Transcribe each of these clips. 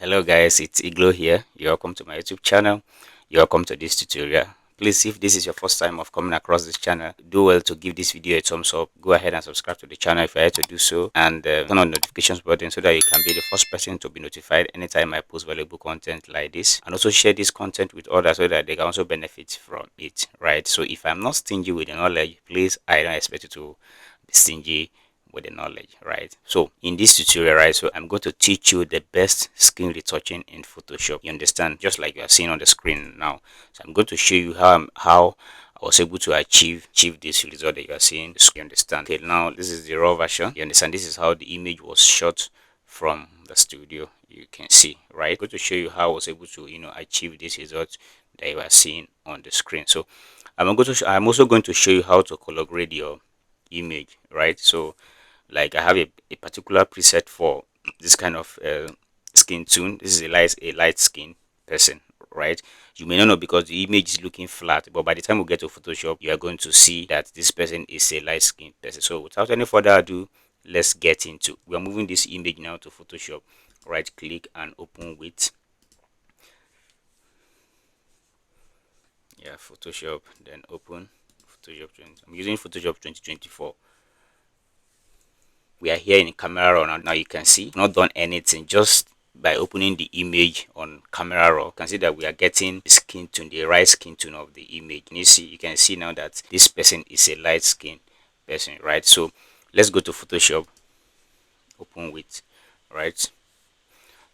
Hello guys, it's Eglow here. You're welcome to my YouTube channel. You're welcome to this tutorial. Please, if this is your first time of coming across this channel, do well to give this video a thumbs up. Go ahead and subscribe to the channel if you're here to do so, and turn on the notifications button so that you can be the first person to be notified anytime I post valuable content like this. And also share this content with others so that they can also benefit from it, right? So if I'm not stingy with the knowledge, please, I don't expect you to be stingy with the knowledge, right? So in this tutorial, right, so I'm going to teach you the best skin retouching in Photoshop. You understand? Just like you are seeing on the screen now. So I'm going to show you how I was able to achieve this result that you are seeing. You understand? Okay, now this is the raw version. You understand? This is how the image was shot from the studio. You can see, right? I'm going to show you how I was able to achieve this result that you are seeing on the screen. So I'm also going to show you how to color grade your image, right? So like I have a particular preset for this kind of skin tone. This is a light skin person, right? You may not know because the image is looking flat, but by the time we get to Photoshop, you are going to see that this person is a light skin person. So without any further ado, let's get into. We are moving this image now to Photoshop. Right click and open with Photoshop, then open Photoshop 20. I'm using Photoshop 2024. We are here in camera raw now. You can see I've not done anything, just by opening the image on camera raw. You can see that we are getting the skin tone, the right skin tone of the image. And you can see now that this person is a light skin person, right? So let's go to Photoshop, open with, right?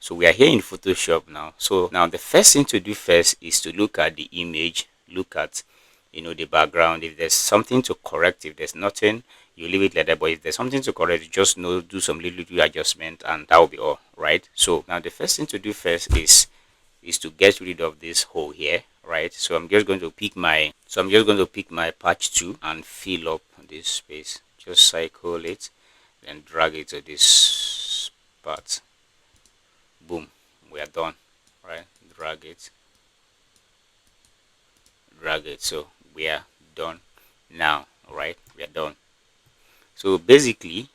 So we are here in Photoshop now. So now the first thing to do first is to look at the image, look at the background. If there's something to correct, if there's nothing, you leave it like that. But if there's something to correct, you just do some little adjustment, and that will be all, right? So now the first thing to do first is to get rid of this hole here, right? So I'm just going to pick my patch 2 and fill up this space. Just cycle it, then drag it to this part. Boom, we are done, right? Drag it, so we are done now, right? We are done. So basically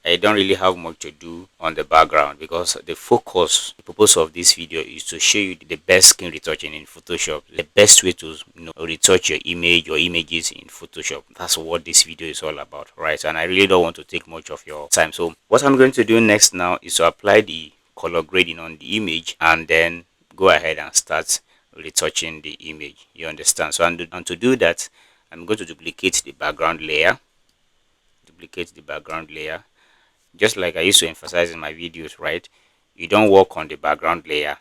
I don't really have much to do on the background because the purpose of this video is to show you the best skin retouching in Photoshop, the best way to retouch your image or images in Photoshop. That's what this video is all about, right? And I really don't want to take much of your time. So what I'm going to do next now is to apply the color grading on the image and then go ahead and start retouching the image. You understand? So and to do that, I'm going to duplicate the background layer, just like I used to emphasize in my videos, right? You don't work on the background layer.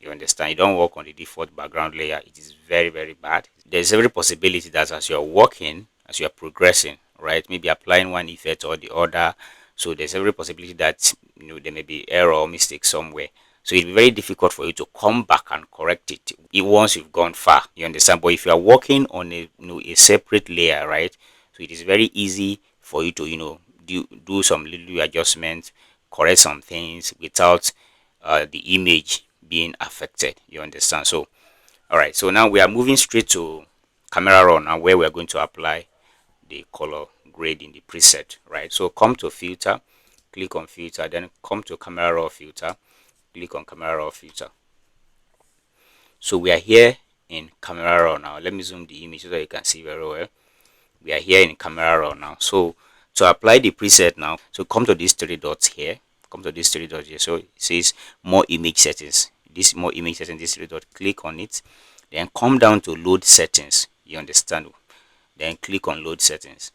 You understand? You don't work on the default background layer. It is very, very bad. There's every possibility that as you're working, as you're progressing, right, maybe applying one effect or the other, so there's every possibility that there may be error or mistake somewhere. So it'll be very difficult for you to come back and correct it once you've gone far. You understand? But if you are working on a separate layer, right, so it is very easy for you to do some little adjustments, correct some things without the image being affected. You understand? So all right, so now we are moving straight to camera raw now, where we are going to apply the color grade in the preset, right? So come to filter, click on filter, then come to camera raw filter, click on camera raw filter. So we are here in camera raw now. Let me zoom the image so that you can see very well. We are here in camera raw now. So to apply the preset now, so come to these three dots here, so it says more image settings. This more image settings, this three dot, click on it, then come down to load settings. You understand? Then click on load settings.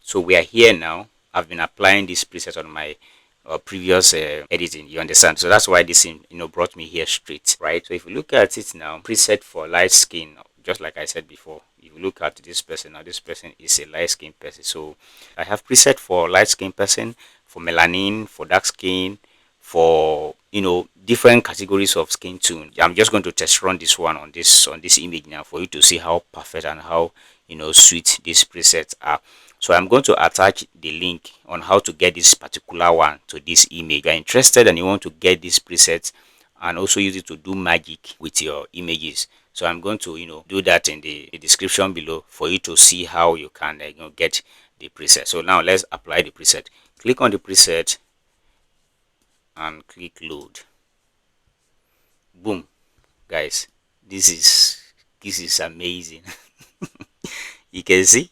So we are here now. I've been applying this preset on my previous editing. You understand? So that's why this brought me here straight, right? So if you look at it now, preset for light skin, just like I said before. If you look at this person now, this person is a light skin person. So I have preset for light skin person, for melanin, for dark skin, for different categories of skin tone. I'm just going to test run this one on this image now for you to see how perfect and how sweet these presets are. So I'm going to attach the link on how to get this particular one to this image. If you're interested and you want to get this preset and also use it to do magic with your images, so I'm going to do that in the description below for you to see how you can get the preset. So now let's apply the preset. Click on the preset, and click load. Boom, guys, this is amazing. You can see,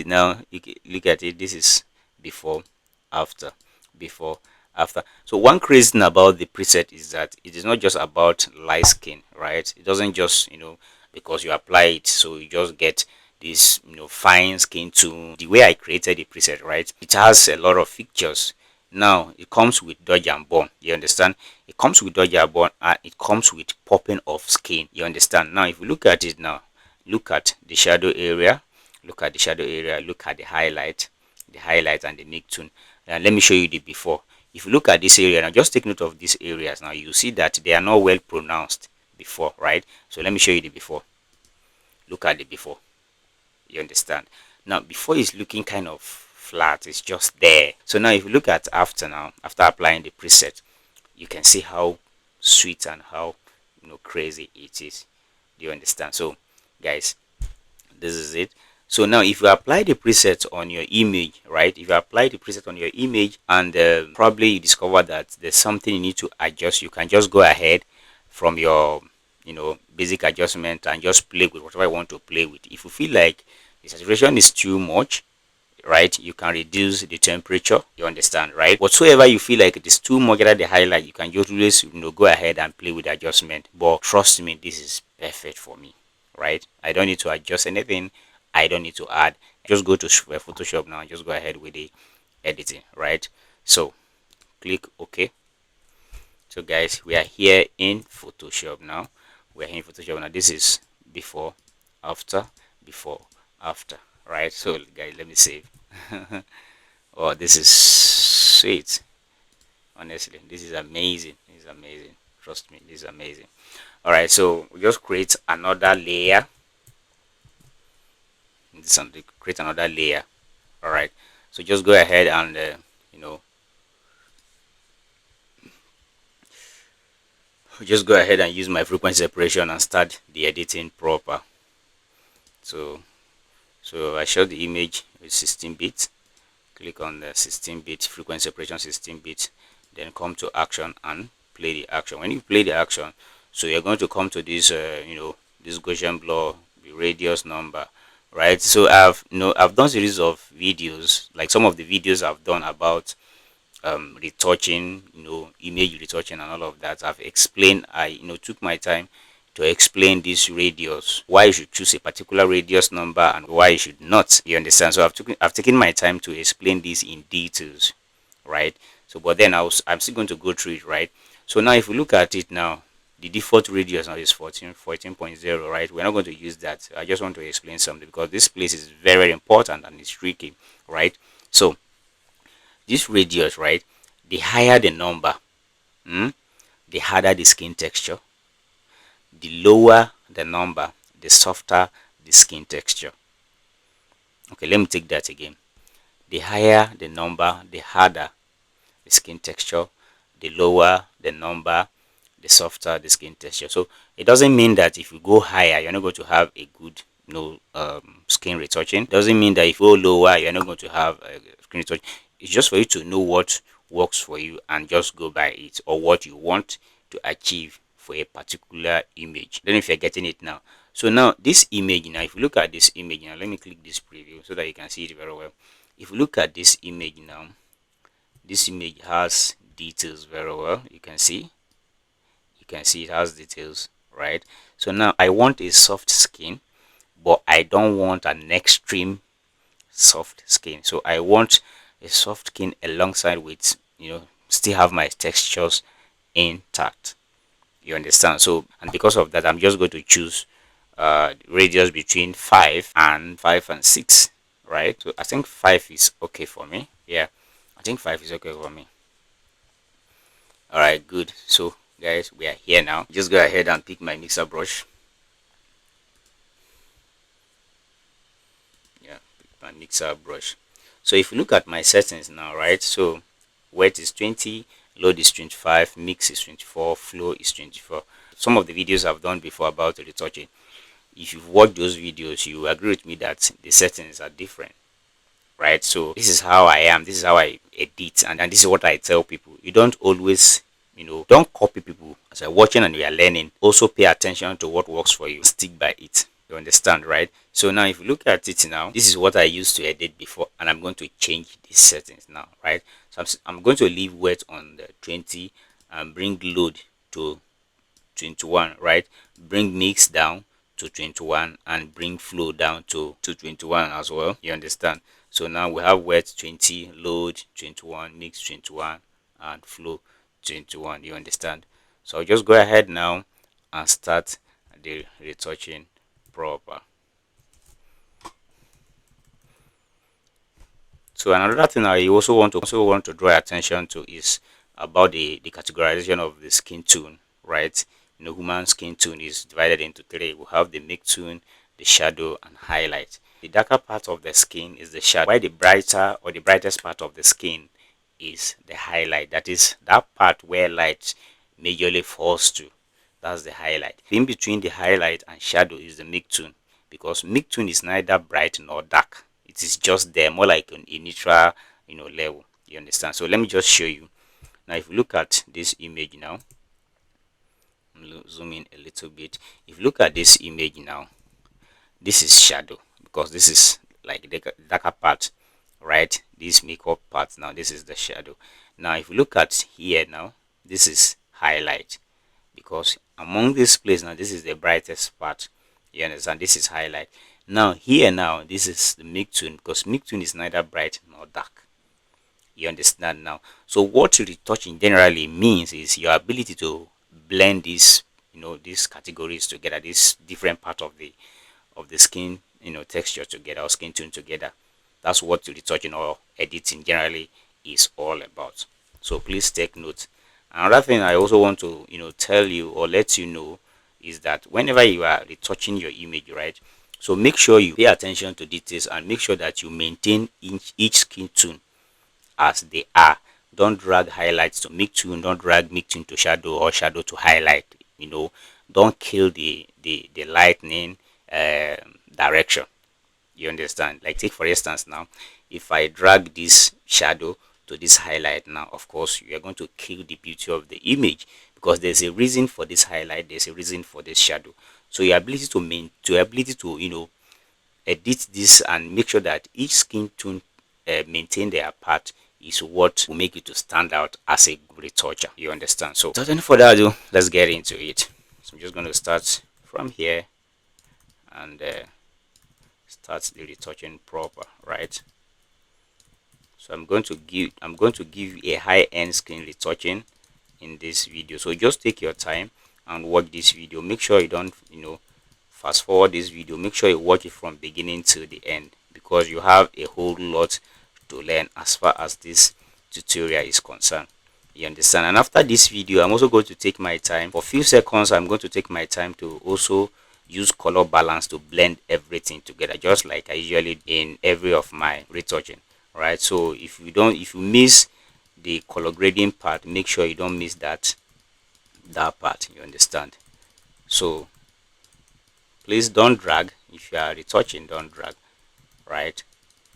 now. You can look at it. This is before, after, before, after. So one crazy thing about the preset is that it is not just about light skin, right? It doesn't just, because you apply it, so you just get this, fine skin tone. The way I created the preset, right, it has a lot of features. Now it comes with dodge and burn, you understand. It comes with dodge and burn, and it comes with popping of skin, you understand. Now if you look at it now, look at the shadow area, look at the shadow area, look at the highlight and the nick tone. And let me show you the before. If you look at this area now, just take note of these areas. Now you see that they are not well pronounced before, right? So let me show you the before. Look at the before, you understand. Now before is looking kind of flat, it's just there. So now if you look at after, now after applying the preset, you can see how sweet and how crazy it is. Do you understand? So guys, this is it. So now if you apply the preset on your image, right, if you apply the preset on your image and probably you discover that there's something you need to adjust, you can just go ahead from your basic adjustment and just play with whatever you want to play with. If you feel like the saturation is too much, right, you can reduce the temperature, you understand, right? Whatsoever you feel like it is too much at the highlight, you can just always go ahead and play with the adjustment. But trust me, this is perfect for me, right? I don't need to adjust anything, I don't need to add. Just go to Photoshop now and just go ahead with the editing, right? So click OK. So guys, we are here in Photoshop now. We are here in Photoshop now. This is before, after, before, after, right? So guys, let me save. Oh, this is sweet. Honestly, this is amazing. This is amazing. Trust me, this is amazing. All right, so we just create another layer. Create another layer. All right, so just go ahead and just go ahead and use my frequency separation and start the editing proper. So I show the image with 16 bits. Click on the 16-bit frequency separation, 16 bits, then come to action and play the action. When you play the action, so you're going to come to this this Gaussian blur, the radius number, right? So I've done series of videos, like some of the videos I've done about retouching, image retouching and all of that. I've explained, I took my time to explain this radius, why you should choose a particular radius number and why you should not, you understand. So I've taken my time to explain this in details, right? So but then I'm still going to go through it, right? So now if we look at it now, the default radius now is 14.0, right? We're not going to use that. I just want to explain something because this place is very, very important and it's tricky, right? So this radius, right, the higher the number, the harder the skin texture. The lower the number, the softer the skin texture. Okay, let me take that again. The higher the number, the harder the skin texture. The lower the number, the softer the skin texture. So it doesn't mean that if you go higher, you're not going to have a good skin retouching. It doesn't mean that if you go lower, you're not going to have a skin retouching. It's just for you to know what works for you and just go by it, or what you want to achieve for a particular image. I don't know if you're getting it now. So now this image, now if you look at this image now, let me click this preview so that you can see it very well. If you look at this image now, this image has details very well. You can see it has details, right? So now I want a soft skin, but I don't want an extreme soft skin. So I want a soft skin alongside with still have my textures intact, you understand. So and because of that, I'm just going to choose radius between 5 and 6, right? So I think 5 is okay for me. Yeah, I think 5 is okay for me. All right, good. So guys, we are here now. Just go ahead and pick my mixer brush. Yeah, pick my mixer brush. So if you look at my settings now, right, so wet is 20, load is 25, mix is 24, flow is 24. Some of the videos I've done before about retouching, if you've watched those videos, you agree with me that the settings are different, right? So this is how I am, this is how I edit, and this is what I tell people. You don't always, don't copy people. As you're watching and you are learning, also pay attention to what works for you, stick by it. You understand, right? So now if you look at it now, this is what I used to edit before, and I'm going to change these settings now, right? So I'm going to leave wet on the 20 and bring load to 21, right? Bring mix down to 21 and bring flow down to 21 as well. You understand? So now we have wet 20, load 21, mix 21, and flow 21. You understand? So I'll just go ahead now and start the retouching proper. So another thing I also want to draw attention to is about the categorization of the skin tone, right? Human skin tone is divided into three. We have the make tone, the shadow, and highlight. The darker part of the skin is the shadow, while the brighter or the brightest part of the skin is the highlight. That is that part where light majorly falls to. That's the highlight. In between the highlight and shadow is the make tone, because make tone is neither bright nor dark. It is just there, more like a neutral, level. You understand? So let me just show you. Now, if you look at this image now, zoom in a little bit. If you look at this image now, this is shadow, because this is like the darker part, right? This makeup part now, this is the shadow. Now, if you look at here now, this is highlight, because among this place now, this is the brightest part. You understand? This is highlight. Now here now, this is the mid-tone, because mid-tone is neither bright nor dark. You understand now? So what retouching generally means is your ability to blend these, these categories together, this different part of the skin, texture together, or skin tone together. That's what retouching or editing generally is all about. So please take note. Another thing I also want to, tell you or let you know is that whenever you are retouching your image, right? So make sure you pay attention to details and make sure that you maintain each skin tone as they are. Don't drag highlights to mid tone, don't drag mid tone to shadow or shadow to highlight. Don't kill the lightning direction. You understand? Like, take for instance now, if I drag this shadow to this highlight now, of course you are going to kill the beauty of the image, because there's a reason for this highlight, there's a reason for this shadow. So your ability to edit this and make sure that each skin tone maintain their part is what will make you to stand out as a retoucher. You understand? So without any further ado, let's get into it. So I'm just going to start from here and start the retouching proper, right? So I'm going to give a high-end skin retouching in this video. So just take your time and watch this video. Make sure you don't fast forward this video. Make sure you watch it from beginning to the end, because you have a whole lot to learn as far as this tutorial is concerned. You understand? And after this video, I'm also going to take my time for a few seconds. I'm going to take my time to also use color balance to blend everything together, just like I usually do in every of my retouching, right? So if you miss the color grading part, make sure you don't miss that part. You understand? So please don't drag. If you are retouching, don't drag, right?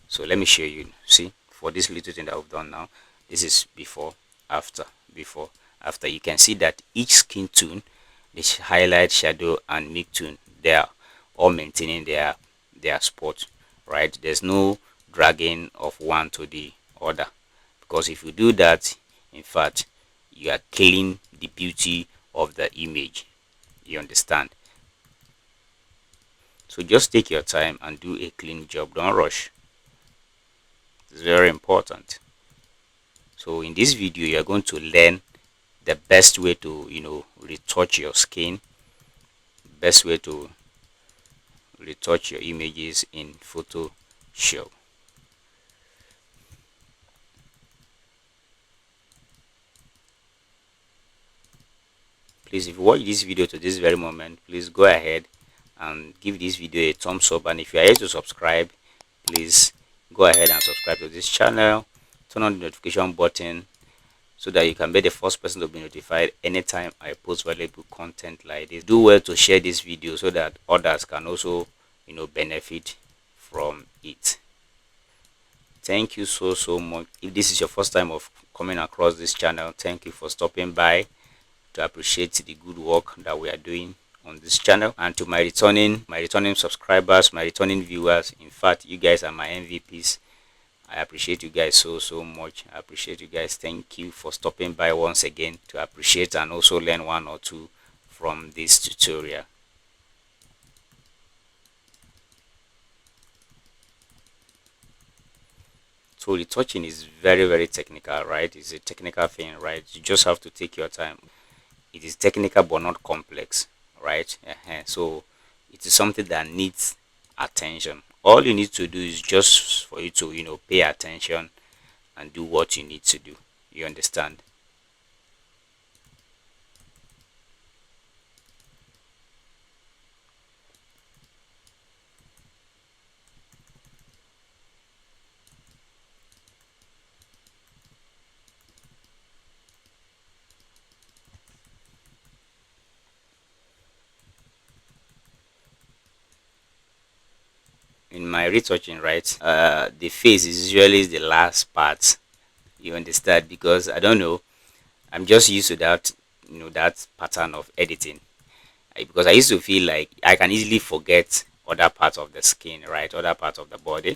So let me show you. See, for this little thing that we've done now, this is before, after, before, after. You can see that each skin tone, this highlight, shadow, and mid tone, they are all maintaining their spot, right? There's no dragging of one to the other, because if you do that, in fact, you are killing the beauty of the image. You understand? So just take your time and do a clean job. Don't rush. It's very important. So in this video, you are going to learn the best way to retouch your skin, best way to retouch your images in Photoshop. Please, if you watch this video to this very moment, please go ahead and give this video a thumbs up, and if you are yet to subscribe, please go ahead and subscribe to this channel. Turn on the notification button so that you can be the first person to be notified anytime I post valuable content like this. Do well to share this video so that others can also benefit from it. Thank you so much. If this is your first time of coming across this channel, thank you for stopping by to appreciate the good work that we are doing on this channel. And to my returning subscribers, my returning viewers, in fact, you guys are my MVPs. I appreciate you guys so much. I appreciate you guys. Thank you for stopping by once again to appreciate and also learn one or two from this tutorial. So retouching is very technical, right? It's a technical thing, right? You just have to take your time. It is technical but not complex, right? So it is something that needs attention. All you need to do is just for you to pay attention and do what you need to do. You understand? In my retouching, right, the face is usually the last part. You understand? Because I don't know, I'm just used to that, that pattern of editing. Because I used to feel like I can easily forget other parts of the skin, right, other parts of the body,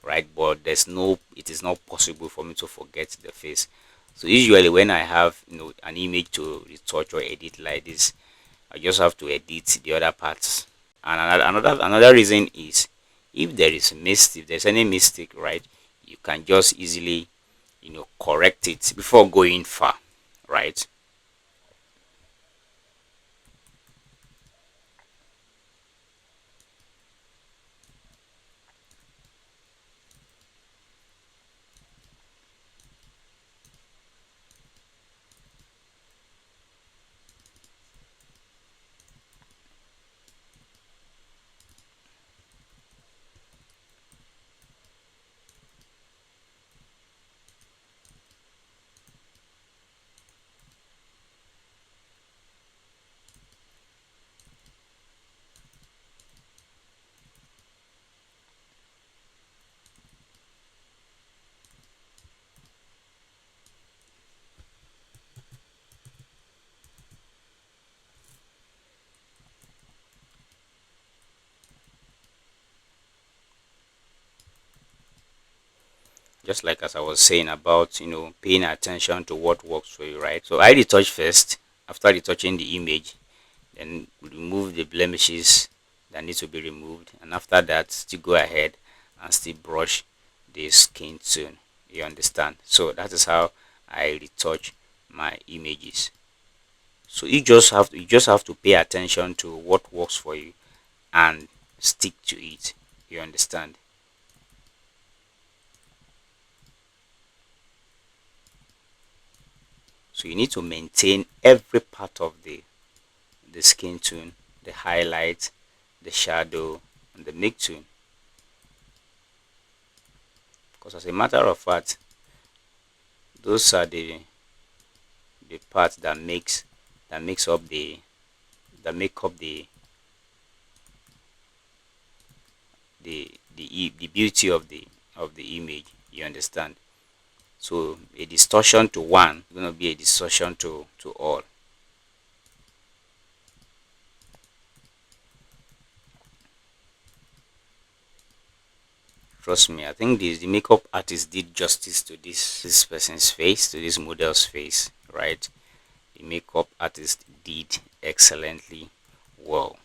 right, but it is not possible for me to forget the face. So usually when I have an image to retouch or edit like this, I just have to edit the other parts. And another reason is, if there is if there's any mistake, right, you can just easily correct it before going far, right? Just like as I was saying about paying attention to what works for you, right? So I retouch first. After retouching the image, then remove the blemishes that need to be removed, and after that still go ahead and still brush the skin tone. You understand? So that is how I retouch my images. So you just have to pay attention to what works for you and stick to it. You understand? So you need to maintain every part of the skin tone, the highlight, the shadow, and the make tone. Because as a matter of fact, those are the parts that makes up that make up the beauty of the image. You understand? So a distortion to one is going to be a distortion to all. Trust me, I think the makeup artist did justice to this person's face, to this model's face, right? The makeup artist did excellently well.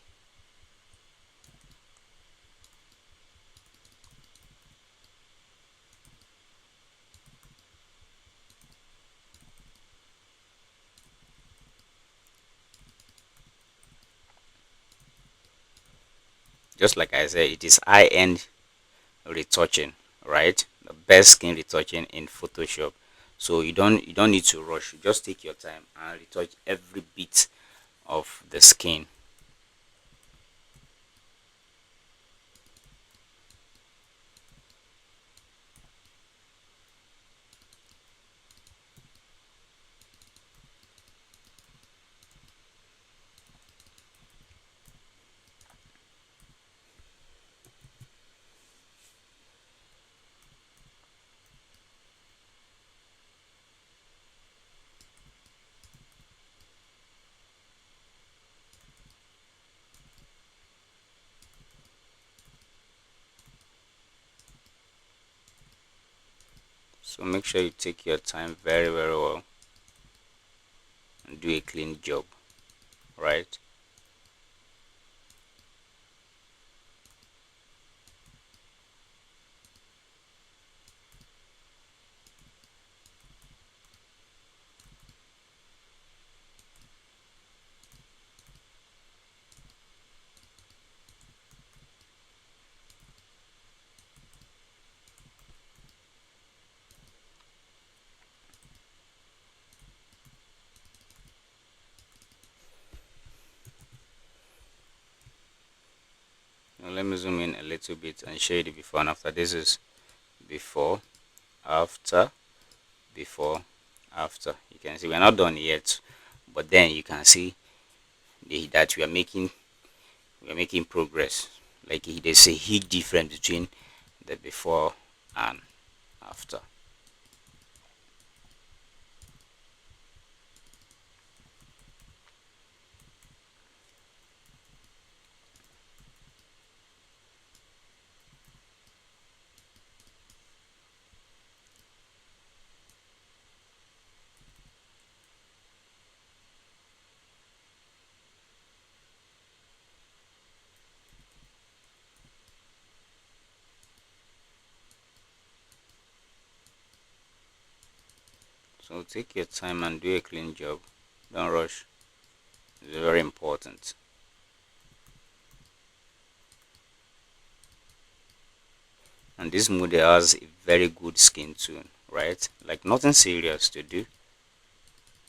Just like I said, it is high-end retouching, right? The best skin retouching in Photoshop. So you don't need to rush. You just take your time and retouch every bit of the skin. So make sure you take your time very well and do a clean job, right? Now let me zoom in a little bit and show you the before and after. This is before, after, before, after. You can see we're not done yet, but then you can see that we are making progress. Like there's a huge difference between the before and after. So take your time and do a clean job. Don't rush. It's very important. And this model has a very good skin tone, right? Like nothing serious to do.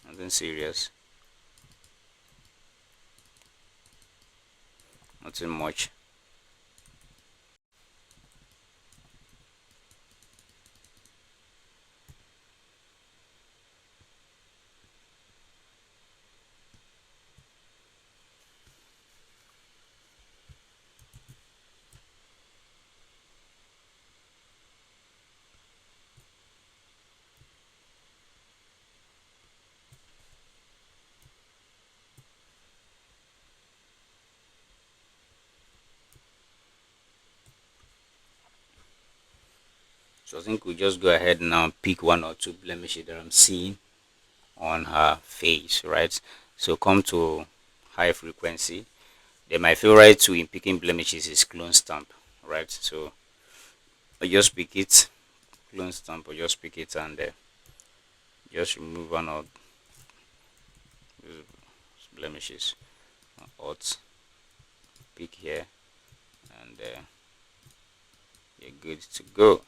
Nothing serious. Nothing much. So I think we just go ahead now and pick one or two blemishes that I'm seeing on her face, right? So come to high frequency. Then my favorite tool in picking blemishes is clone stamp, right? So I just pick it, clone stamp, or just pick it and just remove one of these blemishes. Alt pick here, and you're good to go.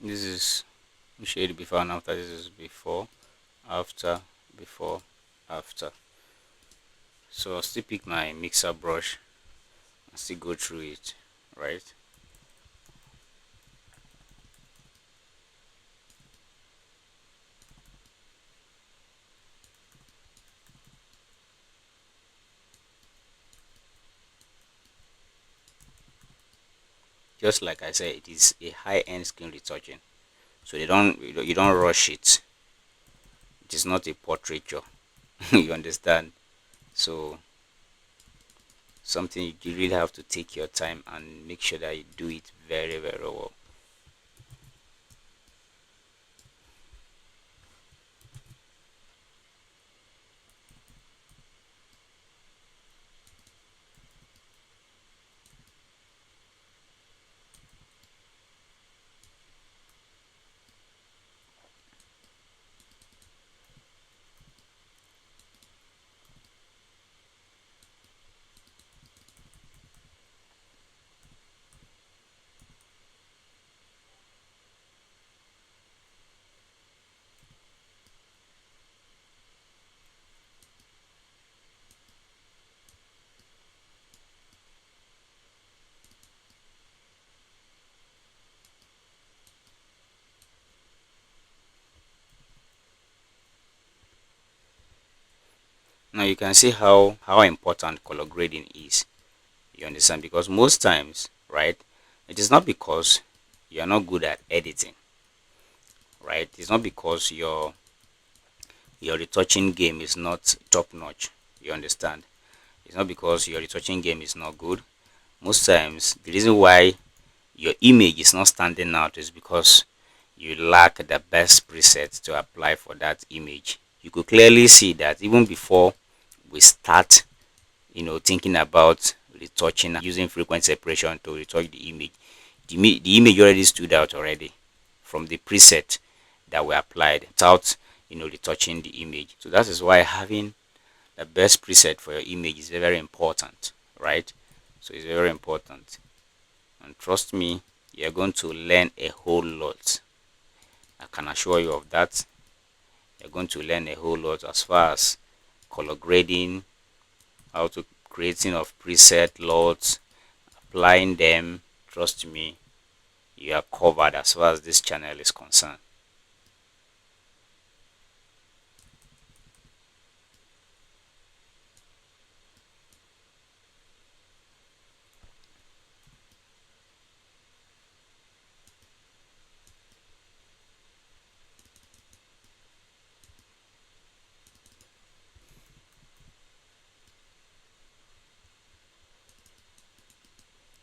This is shade before and after. This is before, after, before, after. So I'll still pick my mixer brush and still go through it, right? Just like I said, it is a high-end skin retouching, so you don't rush it. It is not a portraiture. You understand? So something you really have to take your time and make sure that you do it very very well. Now you can see how important color grading is. You understand? Because most times, right, it is not because you are not good at editing, right? It's not because your retouching game is not top notch. You understand? It's not because your retouching game is not good. Most times the reason why your image is not standing out is because you lack the best preset to apply for that image. You could clearly see that even before we start, thinking about retouching, using frequency separation to retouch the image, the image already stood out already from the preset that we applied without retouching the image. So that is why having the best preset for your image is very, very important, right? So it's very important, and trust me, you're going to learn a whole lot. I can assure you of that. You're going to learn a whole lot as far as color grading, how to creating of preset loads, applying them. Trust me, you are covered as far as this channel is concerned.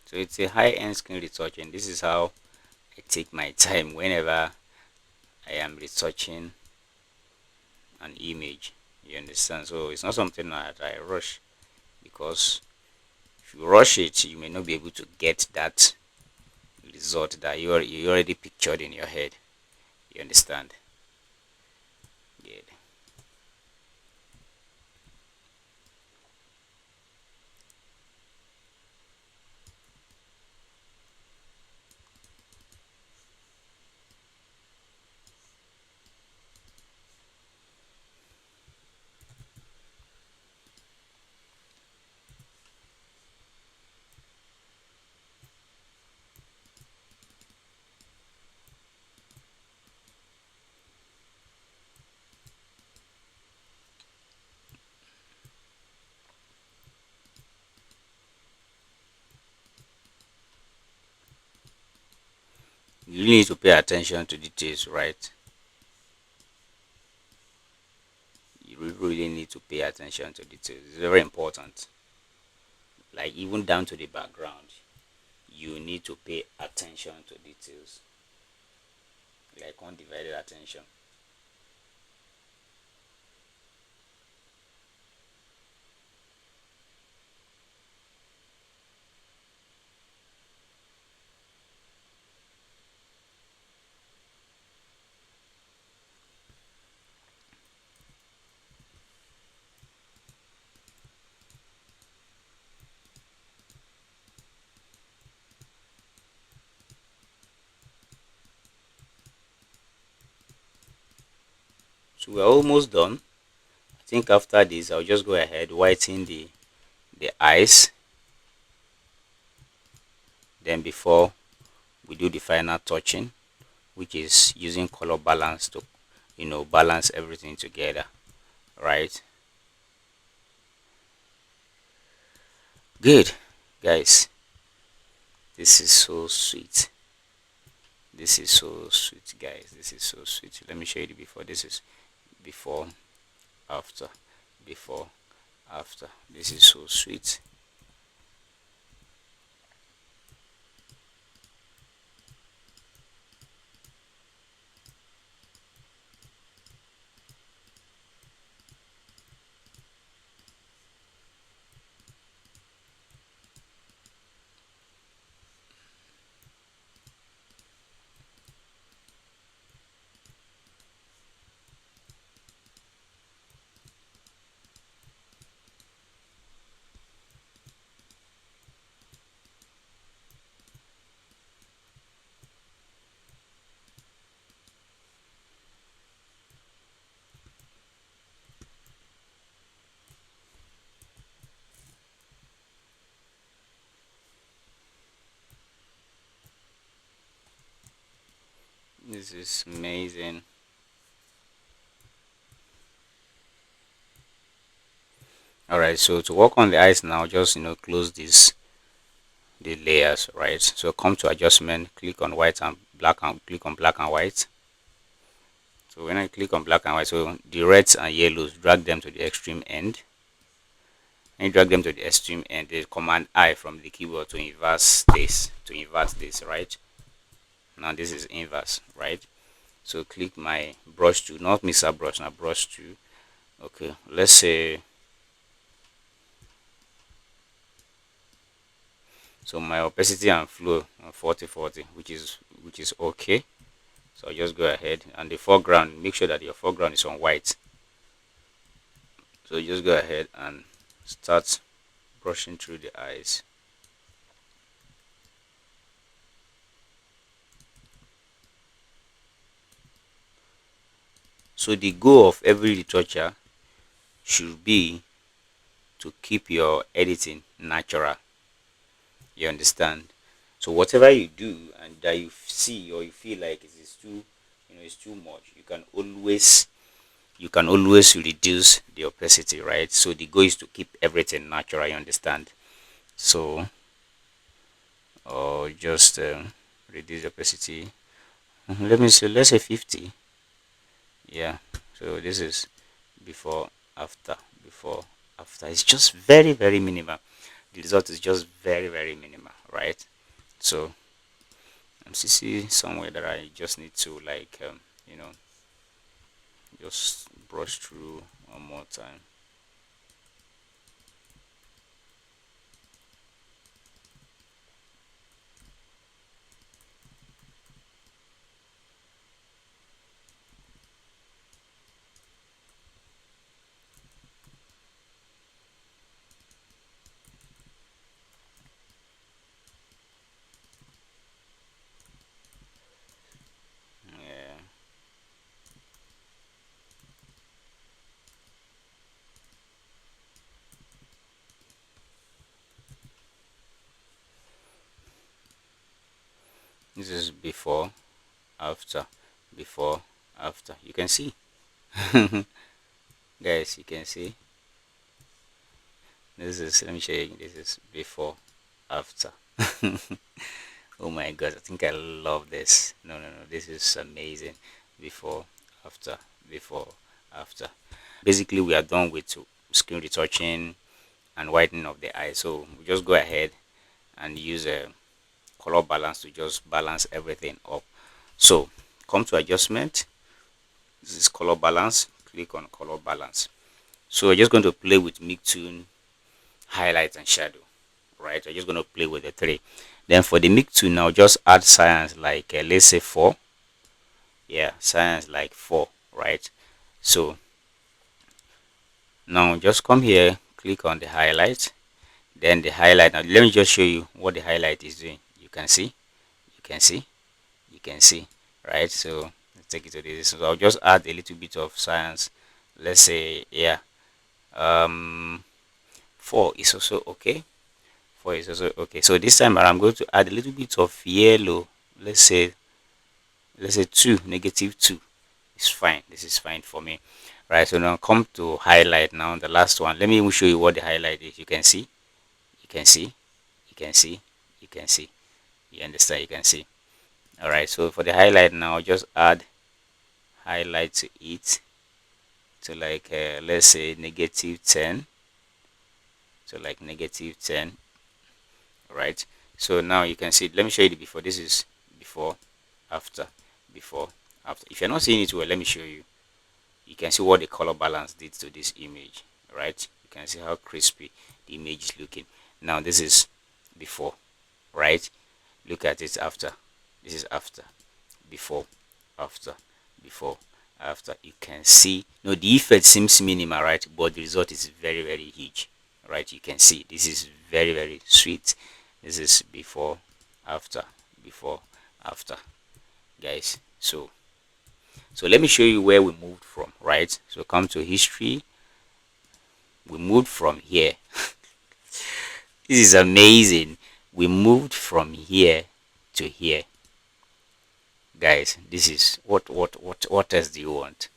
So it's a high-end screen retouch, and this is how I take my time whenever I am retouching an image. You understand? So it's not something that I rush, because if you rush it, you may not be able to get that result that you already pictured in your head. You understand? Yeah. You really need to pay attention to details, right? You really need to pay attention to details. It's very important. Like even down to the background, you need to pay attention to details, like undivided attention. So we're almost done. I think after this, I'll just go ahead whiten the eyes. Then before we do the final touching, which is using color balance to balance everything together, right? Good, guys. This is so sweet. This is so sweet, guys. This is so sweet. Let me show you the before. This is before, after, before, after. This is so sweet. This is amazing. Alright, so to work on the eyes now, just close the layers, right? So come to adjustment, click on white and black, and click on black and white. So when I click on black and white, so the reds and yellows, drag them to the extreme end. And you drag them to the extreme end, the command I from the keyboard to invert this, right? Now this is inverse, right? So click my brush tool, not mixer brush, now brush tool. Okay, let's say, so my opacity and flow 40/40, which is okay. So just go ahead, and the foreground, make sure that your foreground is on white. So just go ahead and start brushing through the eyes. So the goal of every retoucher should be to keep your editing natural. You understand? So whatever you do and that you see or you feel like it is too, it's too much, you can always reduce the opacity, right? So the goal is to keep everything natural. You understand? So, or just reduce the opacity. Let me say, let's say 50. Yeah. So this is before, after, before, after. It's just very, very minimal. The result is just very, very minimal, right? So I'm see somewhere that I just need to just brush through one more time. Yeah. This is before, after, before, after. You can see. Guys, you can see. This is, let me show you, this is before, after. Oh my god, I think I love this. No, no, no, this is amazing. Before, after, before, after. Basically, we are done with skin retouching and whitening of the eye. So we just go ahead and use a color balance to just balance everything up. So come to adjustment. This is color balance. Click on color balance. So we're just going to play with mid-tone, highlight, and shadow. Right, we're just going to play with the three. Then for the mid-tone now, just add science like let's say 4. Yeah, science like 4, right? So now just come here, click on the highlight, then the highlight. Now let me just show you what the highlight is doing. You can see, you can see, you can see, right? So let's take it to this. So I'll just add a little bit of science. Let's say, yeah, 4 is also okay. 4 is also okay. So this time I'm going to add a little bit of yellow. Let's say 2, -2. It's fine. This is fine for me, right? So now come to highlight. Now the last one, let me show you what the highlight is. You can see, you can see, you can see, you can see, You understand? You can see. All right, so for the highlight now, just add highlight to it to like let's say -10. So like -10. Right, so now you can see, let me show you the before. This is before, after, before, after. If you're not seeing it well, let me show you. You can see what the color balance did to this image. Right, you can see how crispy the image is looking. Now this is before, right? Look at it after. This is after, before, after, before, after. You can see, no, the effect seems minimal, right? But the result is very, very huge. Right, you can see this is very, very sweet. This is before, after, before, after, guys. So let me show you where we moved from. Right, so come to history. We moved from here. This is amazing. We moved from here to here, guys. This is what else do you want?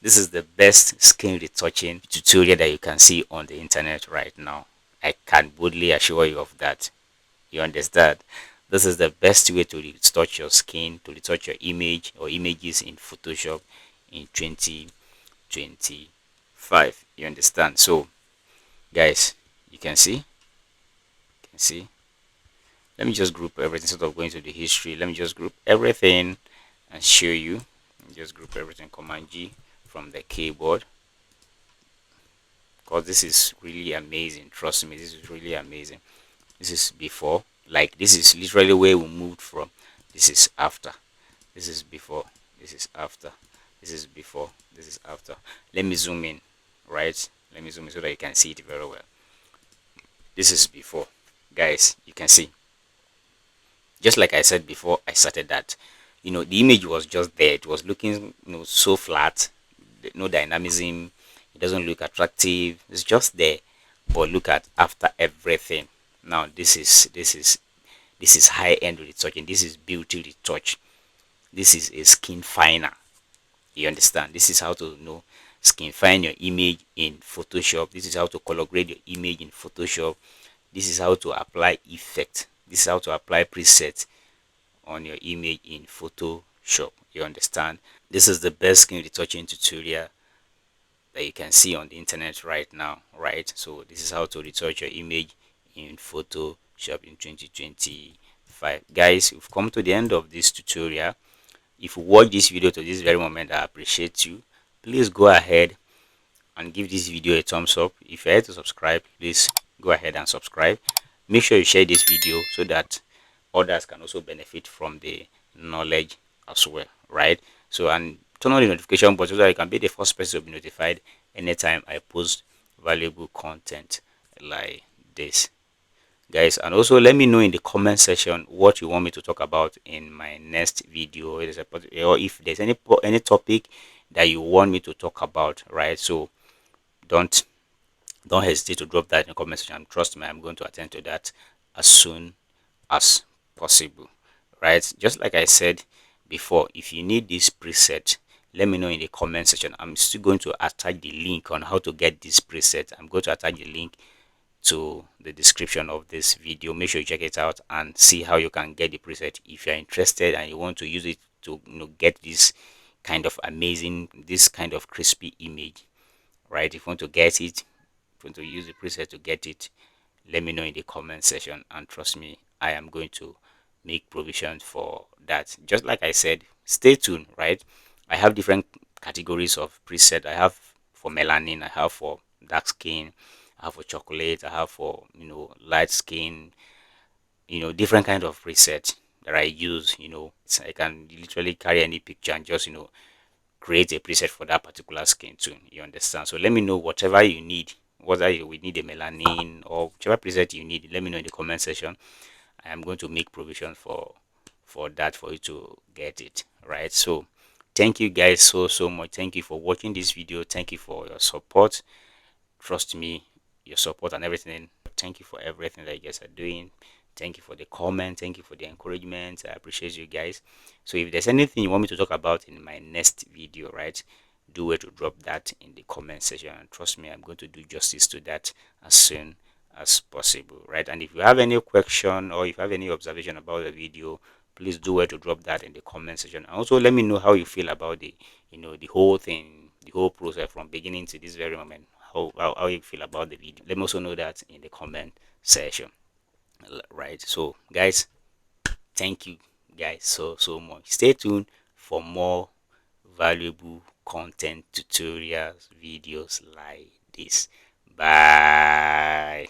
This is the best skin retouching tutorial that you can see on the internet right now. I can boldly assure you of that. You understand? This is the best way to retouch your skin, to retouch your image or images in Photoshop in 2025. You understand? So, guys, you can see. Let me just group everything instead of going to the history. Let me just group everything and show you. Just group everything. Command G from the keyboard. Because this is really amazing. Trust me, this is really amazing. This is before. Like, this is literally where we moved from. This is after. This is before. This is after. This is before. This is after. Let me zoom in. Right? Let me zoom in so that you can see it very well. This is before. Guys, you can see. Just like I said before I started that, the image was just there. It was looking, so flat, no dynamism. It doesn't look attractive. It's just there. But look at after everything. Now this is high-end retouching. This is beauty retouch. This is a skin finer. You understand? This is how to skin fine your image in Photoshop. This is how to color grade your image in Photoshop. This is how to apply effect. This is how to apply preset on your image in Photoshop. You understand? This is the best skin retouching tutorial that you can see on the internet right now, right? So this is how to retouch your image in Photoshop in 2025. Guys, we've come to the end of this tutorial. If you watch this video to this very moment, I appreciate you. Please go ahead and give this video a thumbs up. If you're here to subscribe, please go ahead and subscribe. Make sure you share this video so that others can also benefit from the knowledge as well, right? So, and turn on the notification button so that you can be the first person to be notified anytime I post valuable content like this, guys. And also let me know in the comment section what you want me to talk about in my next video, or if there's any topic that you want me to talk about, right? So don't hesitate to drop that in the comment section. Trust me, I'm going to attend to that as soon as possible, right? Just like I said before, if you need this preset, let me know in the comment section. I'm still going to attach the link on how to get this preset. I'm going to attach the link to the description of this video. Make sure you check it out and see how you can get the preset if you're interested and you want to use it to get this kind of amazing, this kind of crispy image, right? If you want to get it, if you want to use the preset to get it, let me know in the comment section, and trust me, I am going to make provision for that. Just like I said, stay tuned, right? I have different categories of preset. I have for melanin, I have for dark skin, I have for chocolate, I have for light skin, different kind of preset that I use. I can literally carry any picture and just create a preset for that particular skin tone. You understand? So let me know whatever you need, whether you will need a melanin or whichever preset you need. Let me know in the comment section. I am going to make provision for that for you to get it, right? So thank you guys so much. Thank you for watching this video. Thank you for your support. Trust me, your support and everything. Thank you for everything that you guys are doing. Thank you for the comment. Thank you for the encouragement. I appreciate you guys. So if there's anything you want me to talk about in my next video, right, do wait to drop that in the comment section, and trust me, I'm going to do justice to that as soon as possible, right? And if you have any question or if you have any observation about the video, please do well to drop that in the comment section. And also let me know how you feel about the, the whole thing, the whole process from beginning to this very moment. How you feel about the video. Let me also know that in the comment section, right? So guys, thank you guys so much. Stay tuned for more valuable content, tutorials, videos like this. Bye.